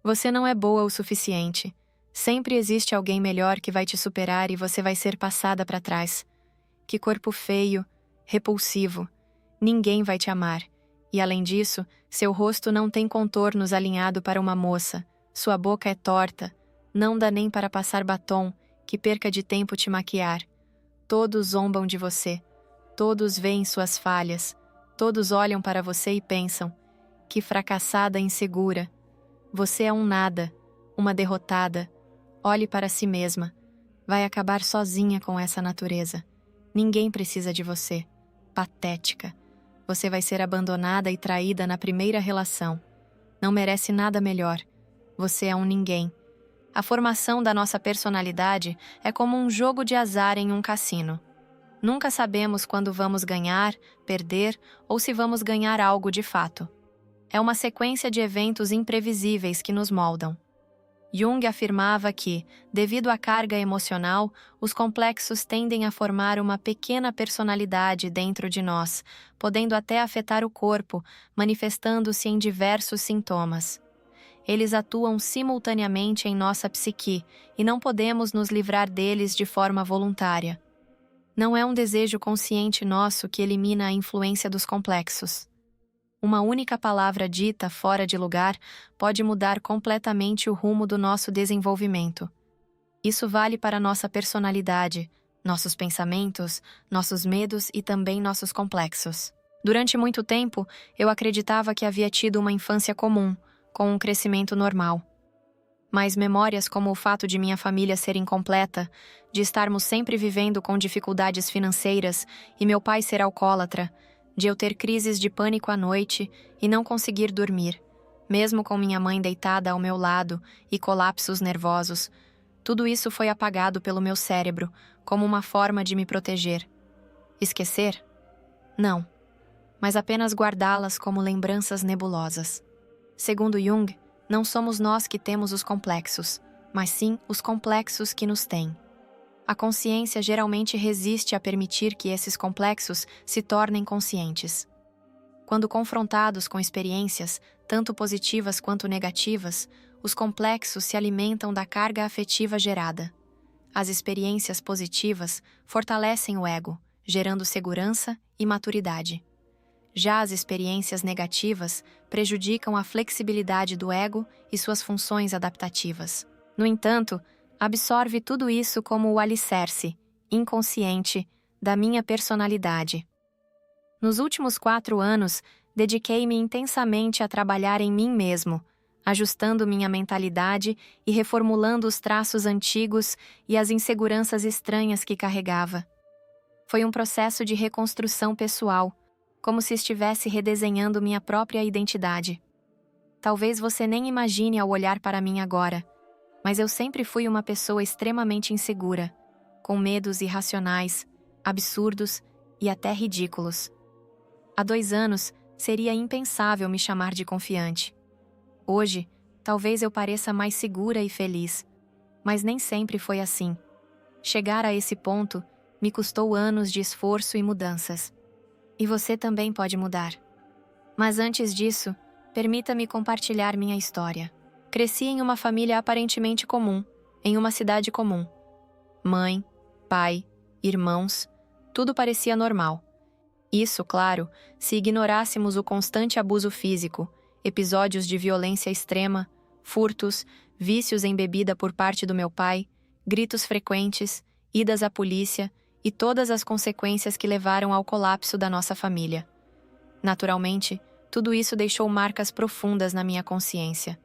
Você não é boa o suficiente. Sempre existe alguém melhor que vai te superar e você vai ser passada para trás. Que corpo feio, repulsivo. Ninguém vai te amar. E além disso, seu rosto não tem contornos alinhado para uma moça. Sua boca é torta. Não dá nem para passar batom, que perca de tempo te maquiar. Todos zombam de você. Todos veem suas falhas. Todos olham para você e pensam: que fracassada insegura. Você é um nada, uma derrotada. Olhe para si mesma. Vai acabar sozinha com essa natureza. Ninguém precisa de você. Patética. Você vai ser abandonada e traída na primeira relação. Não merece nada melhor. Você é um ninguém. A formação da nossa personalidade é como um jogo de azar em um cassino. Nunca sabemos quando vamos ganhar, perder ou se vamos ganhar algo de fato. É uma sequência de eventos imprevisíveis que nos moldam. Jung afirmava que, devido à carga emocional, os complexos tendem a formar uma pequena personalidade dentro de nós, podendo até afetar o corpo, manifestando-se em diversos sintomas. Eles atuam simultaneamente em nossa psique e não podemos nos livrar deles de forma voluntária. Não é um desejo consciente nosso que elimina a influência dos complexos. Uma única palavra dita fora de lugar pode mudar completamente o rumo do nosso desenvolvimento. Isso vale para nossa personalidade, nossos pensamentos, nossos medos e também nossos complexos. Durante muito tempo, eu acreditava que havia tido uma infância comum, com um crescimento normal. Mas memórias como o fato de minha família ser incompleta, de estarmos sempre vivendo com dificuldades financeiras e meu pai ser alcoólatra, de eu ter crises de pânico à noite e não conseguir dormir, mesmo com minha mãe deitada ao meu lado e colapsos nervosos, tudo isso foi apagado pelo meu cérebro como uma forma de me proteger. Esquecer? Não, mas apenas guardá-las como lembranças nebulosas. Segundo Jung, não somos nós que temos os complexos, mas sim os complexos que nos têm. A consciência geralmente resiste a permitir que esses complexos se tornem conscientes. Quando confrontados com experiências, tanto positivas quanto negativas, os complexos se alimentam da carga afetiva gerada. As experiências positivas fortalecem o ego, gerando segurança e maturidade. Já as experiências negativas prejudicam a flexibilidade do ego e suas funções adaptativas. No entanto, absorve tudo isso como o alicerce, inconsciente, da minha personalidade. Nos últimos 4 anos, dediquei-me intensamente a trabalhar em mim mesmo, ajustando minha mentalidade e reformulando os traços antigos e as inseguranças estranhas que carregava. Foi um processo de reconstrução pessoal, como se estivesse redesenhando minha própria identidade. Talvez você nem imagine ao olhar para mim agora, mas eu sempre fui uma pessoa extremamente insegura, com medos irracionais, absurdos e até ridículos. Há 2 anos, seria impensável me chamar de confiante. Hoje, talvez eu pareça mais segura e feliz, mas nem sempre foi assim. Chegar a esse ponto me custou anos de esforço e mudanças. E você também pode mudar. Mas antes disso, permita-me compartilhar minha história. Cresci em uma família aparentemente comum, em uma cidade comum. Mãe, pai, irmãos, tudo parecia normal. Isso, claro, se ignorássemos o constante abuso físico, episódios de violência extrema, furtos, vícios em bebida por parte do meu pai, gritos frequentes, idas à polícia e todas as consequências que levaram ao colapso da nossa família. Naturalmente, tudo isso deixou marcas profundas na minha consciência.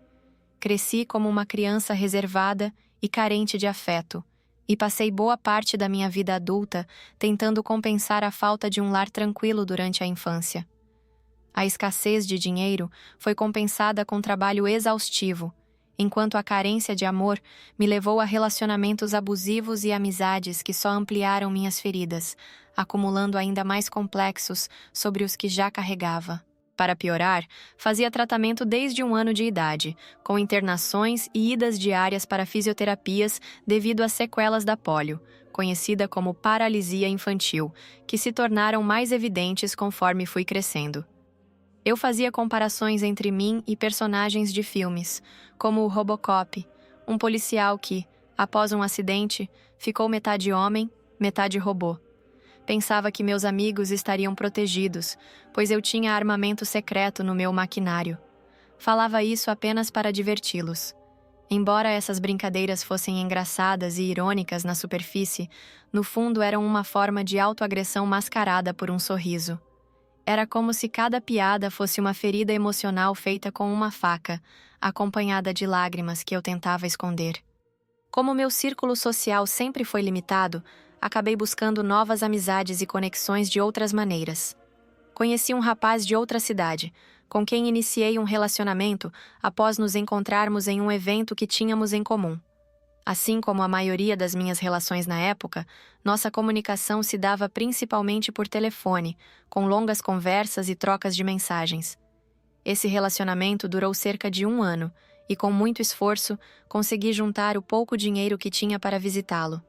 Cresci como uma criança reservada e carente de afeto, e passei boa parte da minha vida adulta tentando compensar a falta de um lar tranquilo durante a infância. A escassez de dinheiro foi compensada com trabalho exaustivo, enquanto a carência de amor me levou a relacionamentos abusivos e amizades que só ampliaram minhas feridas, acumulando ainda mais complexos sobre os que já carregava. Para piorar, fazia tratamento desde 1 ano de idade, com internações e idas diárias para fisioterapias devido às sequelas da pólio, conhecida como paralisia infantil, que se tornaram mais evidentes conforme fui crescendo. Eu fazia comparações entre mim e personagens de filmes, como o Robocop, um policial que, após um acidente, ficou metade homem, metade robô. Pensava que meus amigos estariam protegidos, pois eu tinha armamento secreto no meu maquinário. Falava isso apenas para diverti-los. Embora essas brincadeiras fossem engraçadas e irônicas na superfície, no fundo eram uma forma de autoagressão mascarada por um sorriso. Era como se cada piada fosse uma ferida emocional feita com uma faca, acompanhada de lágrimas que eu tentava esconder. Como meu círculo social sempre foi limitado, acabei buscando novas amizades e conexões de outras maneiras. Conheci um rapaz de outra cidade, com quem iniciei um relacionamento após nos encontrarmos em um evento que tínhamos em comum. Assim como a maioria das minhas relações na época, nossa comunicação se dava principalmente por telefone, com longas conversas e trocas de mensagens. Esse relacionamento durou cerca de 1 ano, e com muito esforço, consegui juntar o pouco dinheiro que tinha para visitá-lo.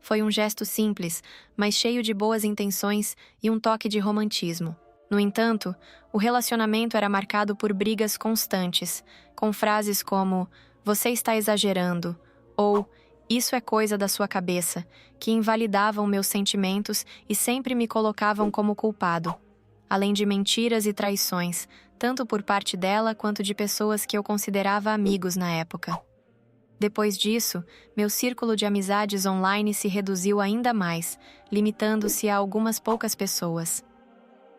Foi um gesto simples, mas cheio de boas intenções e um toque de romantismo. No entanto, o relacionamento era marcado por brigas constantes, com frases como "você está exagerando" ou "isso é coisa da sua cabeça", que invalidavam meus sentimentos e sempre me colocavam como culpado. Além de mentiras e traições, tanto por parte dela quanto de pessoas que eu considerava amigos na época. Depois disso, meu círculo de amizades online se reduziu ainda mais, limitando-se a algumas poucas pessoas.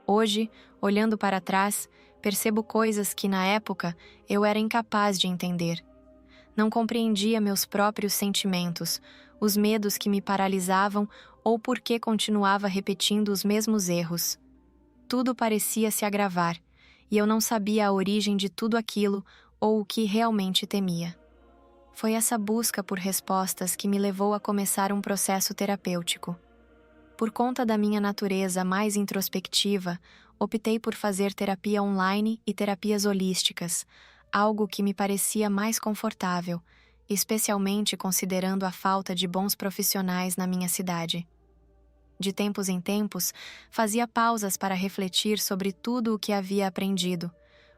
Hoje, olhando para trás, percebo coisas que, na época, eu era incapaz de entender. Não compreendia meus próprios sentimentos, os medos que me paralisavam ou por que continuava repetindo os mesmos erros. Tudo parecia se agravar, e eu não sabia a origem de tudo aquilo ou o que realmente temia. Foi essa busca por respostas que me levou a começar um processo terapêutico. Por conta da minha natureza mais introspectiva, optei por fazer terapia online e terapias holísticas, algo que me parecia mais confortável, especialmente considerando a falta de bons profissionais na minha cidade. De tempos em tempos, fazia pausas para refletir sobre tudo o que havia aprendido,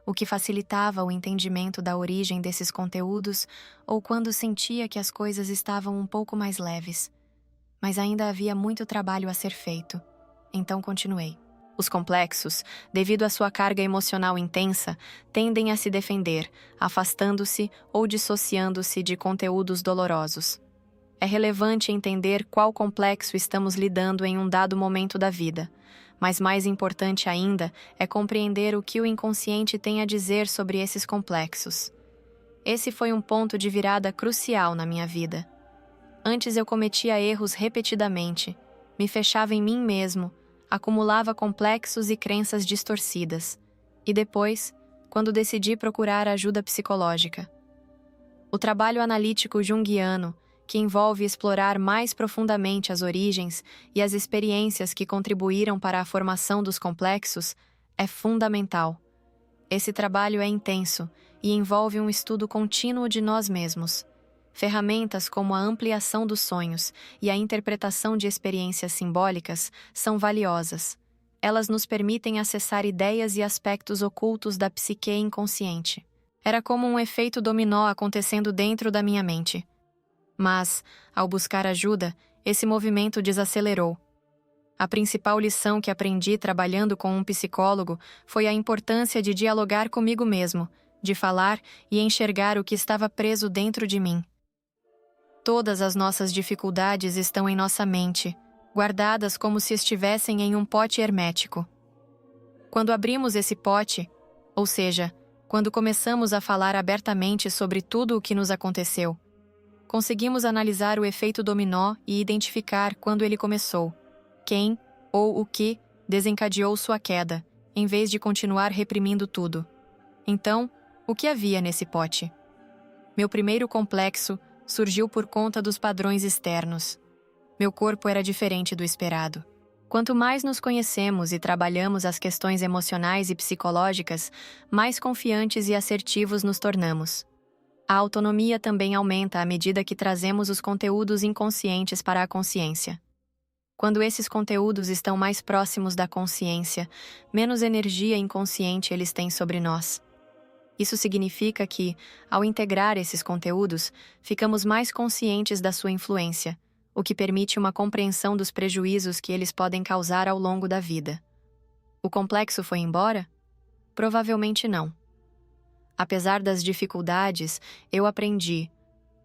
o que facilitava o entendimento da origem desses conteúdos ou quando sentia que as coisas estavam um pouco mais leves. Mas ainda havia muito trabalho a ser feito, então continuei. Os complexos, devido à sua carga emocional intensa, tendem a se defender, afastando-se ou dissociando-se de conteúdos dolorosos. É relevante entender qual complexo estamos lidando em um dado momento da vida, mas mais importante ainda é compreender o que o inconsciente tem a dizer sobre esses complexos. Esse foi um ponto de virada crucial na minha vida. Antes eu cometia erros repetidamente, me fechava em mim mesmo, acumulava complexos e crenças distorcidas. E depois, quando decidi procurar ajuda psicológica. O trabalho analítico junguiano, que envolve explorar mais profundamente as origens e as experiências que contribuíram para a formação dos complexos, é fundamental. Esse trabalho é intenso e envolve um estudo contínuo de nós mesmos. Ferramentas como a ampliação dos sonhos e a interpretação de experiências simbólicas são valiosas. Elas nos permitem acessar ideias e aspectos ocultos da psique inconsciente. Era como um efeito dominó acontecendo dentro da minha mente. Mas, ao buscar ajuda, esse movimento desacelerou. A principal lição que aprendi trabalhando com um psicólogo foi a importância de dialogar comigo mesmo, de falar e enxergar o que estava preso dentro de mim. Todas as nossas dificuldades estão em nossa mente, guardadas como se estivessem em um pote hermético. Quando abrimos esse pote, ou seja, quando começamos a falar abertamente sobre tudo o que nos aconteceu, conseguimos analisar o efeito dominó e identificar quando ele começou, quem ou o que desencadeou sua queda, em vez de continuar reprimindo tudo. Então, o que havia nesse pote? Meu primeiro complexo surgiu por conta dos padrões externos. Meu corpo era diferente do esperado. Quanto mais nos conhecemos e trabalhamos as questões emocionais e psicológicas, mais confiantes e assertivos nos tornamos. A autonomia também aumenta à medida que trazemos os conteúdos inconscientes para a consciência. Quando esses conteúdos estão mais próximos da consciência, menos energia inconsciente eles têm sobre nós. Isso significa que, ao integrar esses conteúdos, ficamos mais conscientes da sua influência, o que permite uma compreensão dos prejuízos que eles podem causar ao longo da vida. O complexo foi embora? Provavelmente não. Apesar das dificuldades, eu aprendi,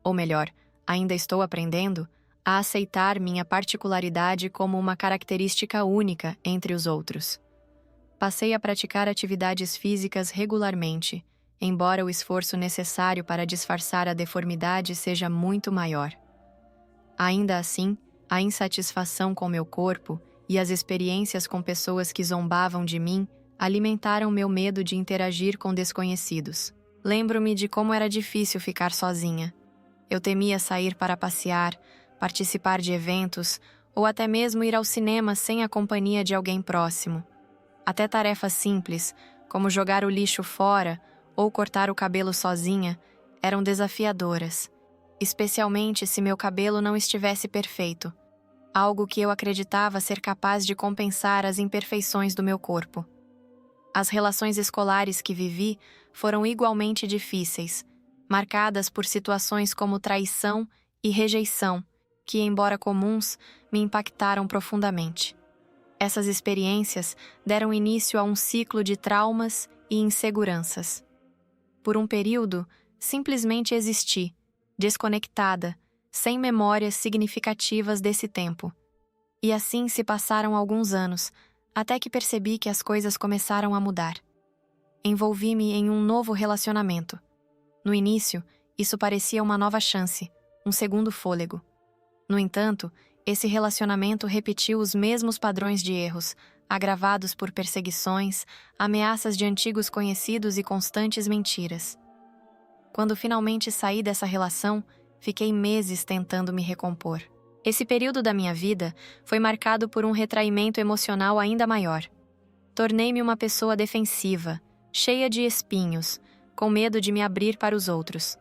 ou melhor, ainda estou aprendendo, a aceitar minha particularidade como uma característica única entre os outros. Passei a praticar atividades físicas regularmente, embora o esforço necessário para disfarçar a deformidade seja muito maior. Ainda assim, a insatisfação com meu corpo e as experiências com pessoas que zombavam de mim alimentaram meu medo de interagir com desconhecidos. Lembro-me de como era difícil ficar sozinha. Eu temia sair para passear, participar de eventos ou até mesmo ir ao cinema sem a companhia de alguém próximo. Até tarefas simples, como jogar o lixo fora ou cortar o cabelo sozinha, eram desafiadoras, especialmente se meu cabelo não estivesse perfeito, algo que eu acreditava ser capaz de compensar as imperfeições do meu corpo. As relações escolares que vivi foram igualmente difíceis, marcadas por situações como traição e rejeição, que, embora comuns, me impactaram profundamente. Essas experiências deram início a um ciclo de traumas e inseguranças. Por um período, simplesmente existi, desconectada, sem memórias significativas desse tempo. E assim se passaram alguns anos, até que percebi que as coisas começaram a mudar. Envolvi-me em um novo relacionamento. No início, isso parecia uma nova chance, um segundo fôlego. No entanto, esse relacionamento repetiu os mesmos padrões de erros, agravados por perseguições, ameaças de antigos conhecidos e constantes mentiras. Quando finalmente saí dessa relação, fiquei meses tentando me recompor. Esse período da minha vida foi marcado por um retraimento emocional ainda maior. Tornei-me uma pessoa defensiva, cheia de espinhos, com medo de me abrir para os outros.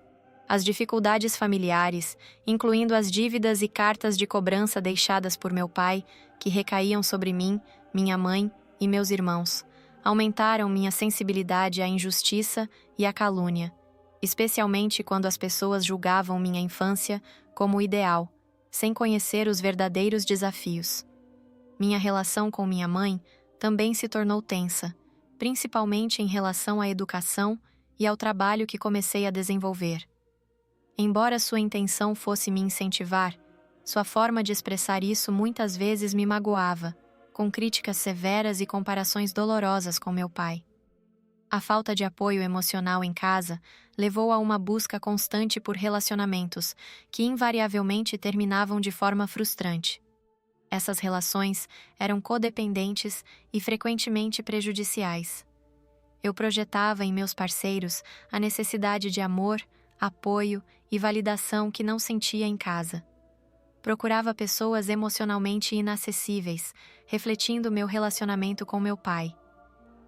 As dificuldades familiares, incluindo as dívidas e cartas de cobrança deixadas por meu pai, que recaíam sobre mim, minha mãe e meus irmãos, aumentaram minha sensibilidade à injustiça e à calúnia, especialmente quando as pessoas julgavam minha infância como ideal, sem conhecer os verdadeiros desafios. Minha relação com minha mãe também se tornou tensa, principalmente em relação à educação e ao trabalho que comecei a desenvolver. Embora sua intenção fosse me incentivar, sua forma de expressar isso muitas vezes me magoava, com críticas severas e comparações dolorosas com meu pai. A falta de apoio emocional em casa levou a uma busca constante por relacionamentos, que invariavelmente terminavam de forma frustrante. Essas relações eram codependentes e frequentemente prejudiciais. Eu projetava em meus parceiros a necessidade de amor, apoio e validação que não sentia em casa. Procurava pessoas emocionalmente inacessíveis, refletindo meu relacionamento com meu pai.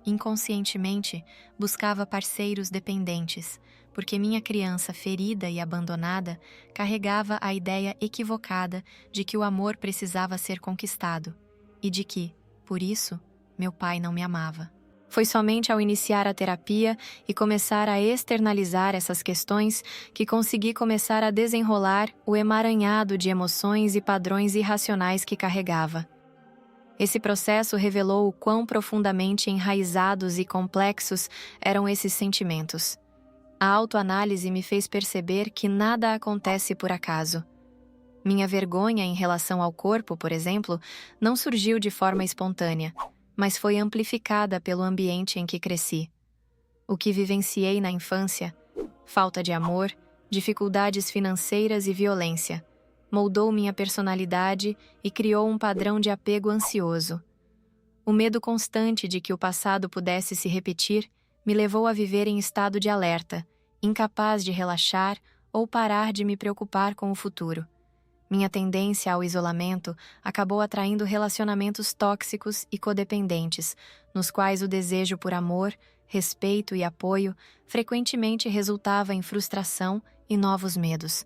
Inconscientemente, buscava parceiros dependentes, porque minha criança ferida e abandonada carregava a ideia equivocada de que o amor precisava ser conquistado e de que, por isso, meu pai não me amava. Foi somente ao iniciar a terapia e começar a externalizar essas questões que consegui começar a desenrolar o emaranhado de emoções e padrões irracionais que carregava. Esse processo revelou o quão profundamente enraizados e complexos eram esses sentimentos. A autoanálise me fez perceber que nada acontece por acaso. Minha vergonha em relação ao corpo, por exemplo, não surgiu de forma espontânea, mas foi amplificada pelo ambiente em que cresci. O que vivenciei na infância, falta de amor, dificuldades financeiras e violência, moldou minha personalidade e criou um padrão de apego ansioso. O medo constante de que o passado pudesse se repetir me levou a viver em estado de alerta, incapaz de relaxar ou parar de me preocupar com o futuro. Minha tendência ao isolamento acabou atraindo relacionamentos tóxicos e codependentes, nos quais o desejo por amor, respeito e apoio frequentemente resultava em frustração e novos medos.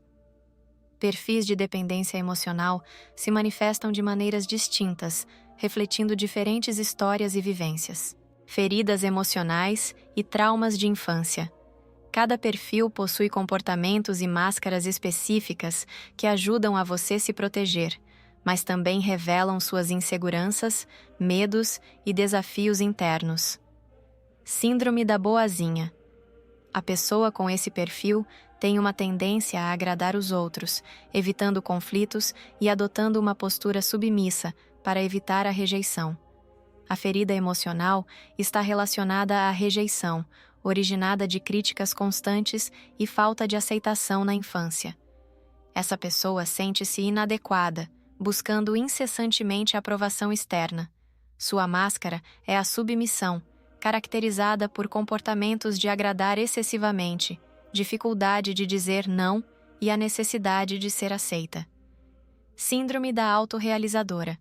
Perfis de dependência emocional se manifestam de maneiras distintas, refletindo diferentes histórias e vivências. Feridas emocionais e traumas de infância. Cada perfil possui comportamentos e máscaras específicas que ajudam a você se proteger, mas também revelam suas inseguranças, medos e desafios internos. Síndrome da boazinha. A pessoa com esse perfil tem uma tendência a agradar os outros, evitando conflitos e adotando uma postura submissa para evitar a rejeição. A ferida emocional está relacionada à rejeição, originada de críticas constantes e falta de aceitação na infância. Essa pessoa sente-se inadequada, buscando incessantemente a aprovação externa. Sua máscara é a submissão, caracterizada por comportamentos de agradar excessivamente, dificuldade de dizer não e a necessidade de ser aceita. Síndrome da autorrealizadora.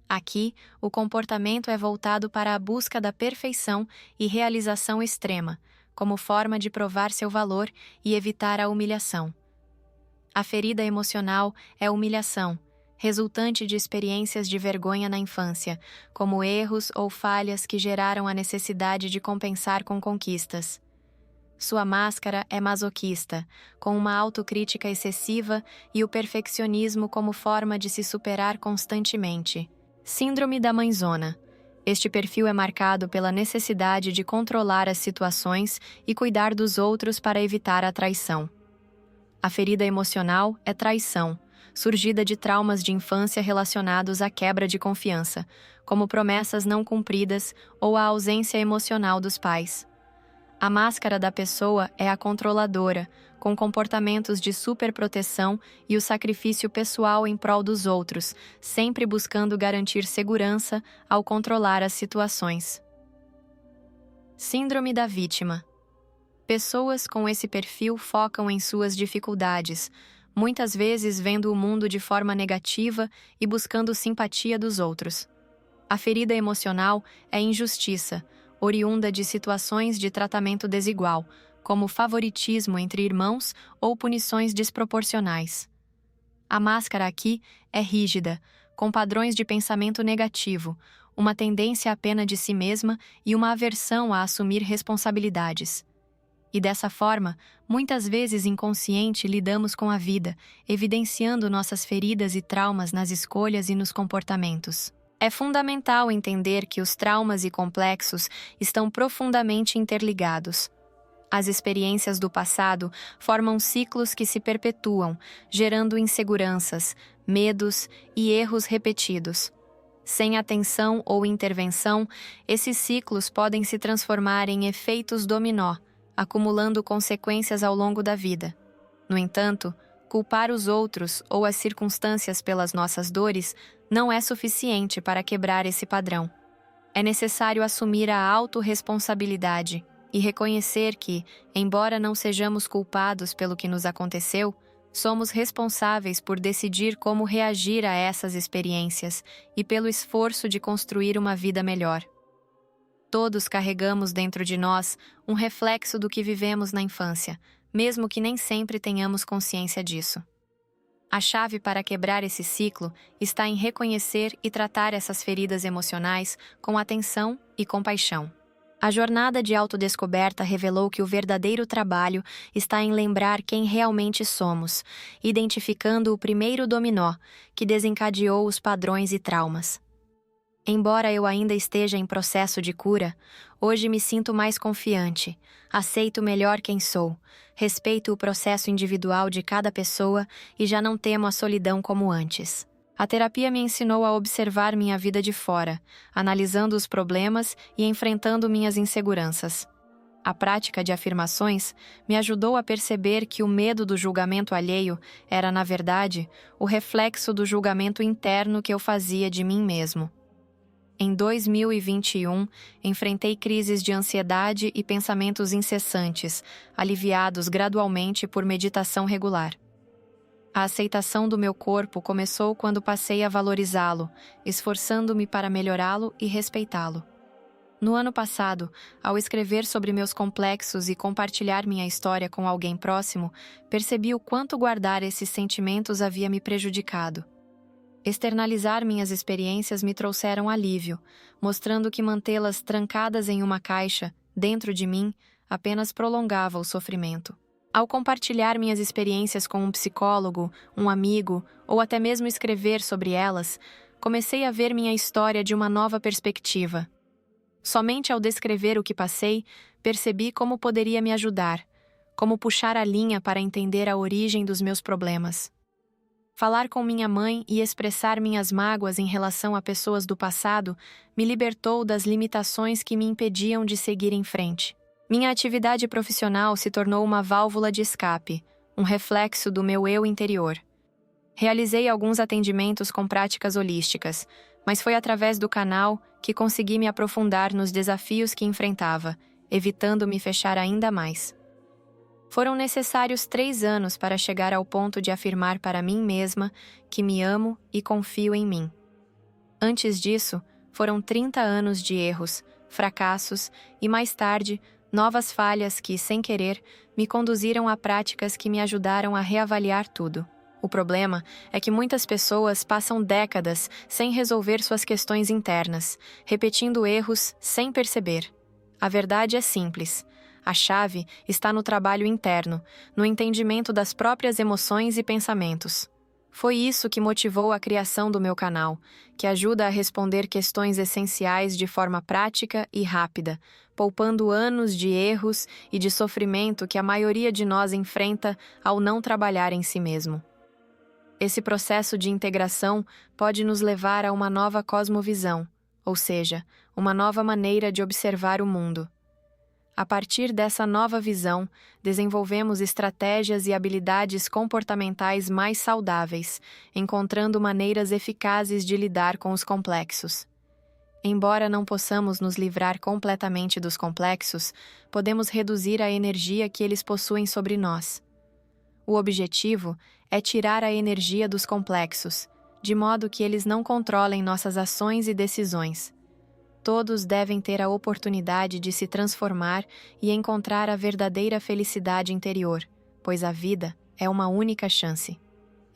Aqui, o comportamento é voltado para a busca da perfeição e realização extrema, como forma de provar seu valor e evitar a humilhação. A ferida emocional é humilhação, resultante de experiências de vergonha na infância, como erros ou falhas que geraram a necessidade de compensar com conquistas. Sua máscara é masoquista, com uma autocrítica excessiva e o perfeccionismo como forma de se superar constantemente. Síndrome da mãezona. Este perfil é marcado pela necessidade de controlar as situações e cuidar dos outros para evitar a traição. A ferida emocional é traição, surgida de traumas de infância relacionados à quebra de confiança, como promessas não cumpridas ou a ausência emocional dos pais. A máscara da pessoa é a controladora, com comportamentos de superproteção e o sacrifício pessoal em prol dos outros, sempre buscando garantir segurança ao controlar as situações. Síndrome da vítima. Pessoas com esse perfil focam em suas dificuldades, muitas vezes vendo o mundo de forma negativa e buscando simpatia dos outros. A ferida emocional é injustiça, oriunda de situações de tratamento desigual, como favoritismo entre irmãos ou punições desproporcionais. A máscara aqui é rígida, com padrões de pensamento negativo, uma tendência à pena de si mesma e uma aversão a assumir responsabilidades. E dessa forma, muitas vezes inconsciente, lidamos com a vida, evidenciando nossas feridas e traumas nas escolhas e nos comportamentos. É fundamental entender que os traumas e complexos estão profundamente interligados. As experiências do passado formam ciclos que se perpetuam, gerando inseguranças, medos e erros repetidos. Sem atenção ou intervenção, esses ciclos podem se transformar em efeitos dominó, acumulando consequências ao longo da vida. No entanto, culpar os outros ou as circunstâncias pelas nossas dores não é suficiente para quebrar esse padrão. É necessário assumir a autorresponsabilidade e reconhecer que, embora não sejamos culpados pelo que nos aconteceu, somos responsáveis por decidir como reagir a essas experiências e pelo esforço de construir uma vida melhor. Todos carregamos dentro de nós um reflexo do que vivemos na infância, mesmo que nem sempre tenhamos consciência disso. A chave para quebrar esse ciclo está em reconhecer e tratar essas feridas emocionais com atenção e compaixão. A jornada de autodescoberta revelou que o verdadeiro trabalho está em lembrar quem realmente somos, identificando o primeiro dominó que desencadeou os padrões e traumas. Embora eu ainda esteja em processo de cura, hoje me sinto mais confiante, aceito melhor quem sou, respeito o processo individual de cada pessoa e já não temo a solidão como antes. A terapia me ensinou a observar minha vida de fora, analisando os problemas e enfrentando minhas inseguranças. A prática de afirmações me ajudou a perceber que o medo do julgamento alheio era, na verdade, o reflexo do julgamento interno que eu fazia de mim mesmo. Em 2021, enfrentei crises de ansiedade e pensamentos incessantes, aliviados gradualmente por meditação regular. A aceitação do meu corpo começou quando passei a valorizá-lo, esforçando-me para melhorá-lo e respeitá-lo. No ano passado, ao escrever sobre meus complexos e compartilhar minha história com alguém próximo, percebi o quanto guardar esses sentimentos havia me prejudicado. Externalizar minhas experiências me trouxeram alívio, mostrando que mantê-las trancadas em uma caixa, dentro de mim, apenas prolongava o sofrimento. Ao compartilhar minhas experiências com um psicólogo, um amigo, ou até mesmo escrever sobre elas, comecei a ver minha história de uma nova perspectiva. Somente ao descrever o que passei, percebi como poderia me ajudar, como puxar a linha para entender a origem dos meus problemas. Falar com minha mãe e expressar minhas mágoas em relação a pessoas do passado me libertou das limitações que me impediam de seguir em frente. Minha atividade profissional se tornou uma válvula de escape, um reflexo do meu eu interior. Realizei alguns atendimentos com práticas holísticas, mas foi através do canal que consegui me aprofundar nos desafios que enfrentava, evitando me fechar ainda mais. Foram necessários 3 anos para chegar ao ponto de afirmar para mim mesma que me amo e confio em mim. Antes disso, foram 30 anos de erros, fracassos e, mais tarde, novas falhas que, sem querer, me conduziram a práticas que me ajudaram a reavaliar tudo. O problema é que muitas pessoas passam décadas sem resolver suas questões internas, repetindo erros sem perceber. A verdade é simples. A chave está no trabalho interno, no entendimento das próprias emoções e pensamentos. Foi isso que motivou a criação do meu canal, que ajuda a responder questões essenciais de forma prática e rápida, poupando anos de erros e de sofrimento que a maioria de nós enfrenta ao não trabalhar em si mesmo. Esse processo de integração pode nos levar a uma nova cosmovisão, ou seja, uma nova maneira de observar o mundo. A partir dessa nova visão, desenvolvemos estratégias e habilidades comportamentais mais saudáveis, encontrando maneiras eficazes de lidar com os complexos. Embora não possamos nos livrar completamente dos complexos, podemos reduzir a energia que eles possuem sobre nós. O objetivo é tirar a energia dos complexos, de modo que eles não controlem nossas ações e decisões. Todos devem ter a oportunidade de se transformar e encontrar a verdadeira felicidade interior, pois a vida é uma única chance.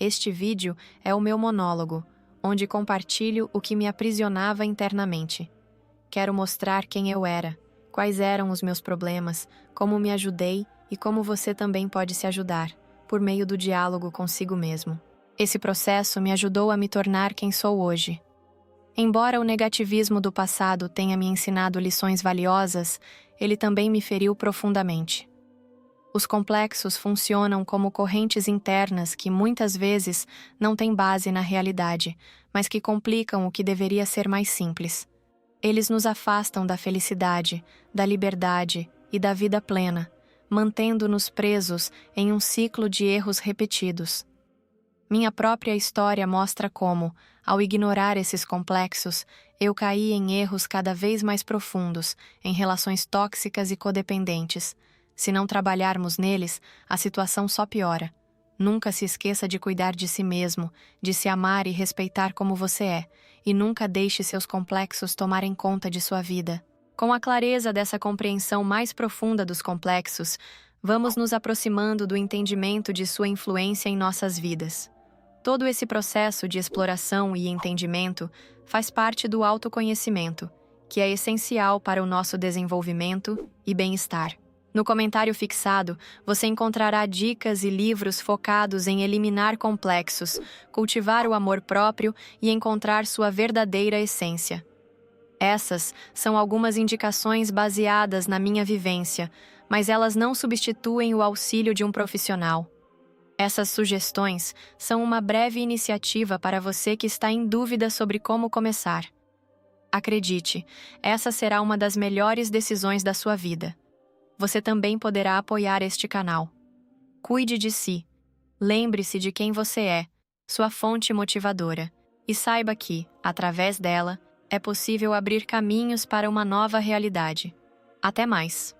Este vídeo é o meu monólogo, onde compartilho o que me aprisionava internamente. Quero mostrar quem eu era, quais eram os meus problemas, como me ajudei e como você também pode se ajudar, por meio do diálogo consigo mesmo. Esse processo me ajudou a me tornar quem sou hoje. Embora o negativismo do passado tenha me ensinado lições valiosas, ele também me feriu profundamente. Os complexos funcionam como correntes internas que muitas vezes não têm base na realidade, mas que complicam o que deveria ser mais simples. Eles nos afastam da felicidade, da liberdade e da vida plena, mantendo-nos presos em um ciclo de erros repetidos. Minha própria história mostra como, ao ignorar esses complexos, eu caí em erros cada vez mais profundos, em relações tóxicas e codependentes. Se não trabalharmos neles, a situação só piora. Nunca se esqueça de cuidar de si mesmo, de se amar e respeitar como você é, e nunca deixe seus complexos tomarem conta de sua vida. Com a clareza dessa compreensão mais profunda dos complexos, vamos nos aproximando do entendimento de sua influência em nossas vidas. Todo esse processo de exploração e entendimento faz parte do autoconhecimento, que é essencial para o nosso desenvolvimento e bem-estar. No comentário fixado, você encontrará dicas e livros focados em eliminar complexos, cultivar o amor próprio e encontrar sua verdadeira essência. Essas são algumas indicações baseadas na minha vivência, mas elas não substituem o auxílio de um profissional. Essas sugestões são uma breve iniciativa para você que está em dúvida sobre como começar. Acredite, essa será uma das melhores decisões da sua vida. Você também poderá apoiar este canal. Cuide de si. Lembre-se de quem você é, sua fonte motivadora, e saiba que, através dela, é possível abrir caminhos para uma nova realidade. Até mais!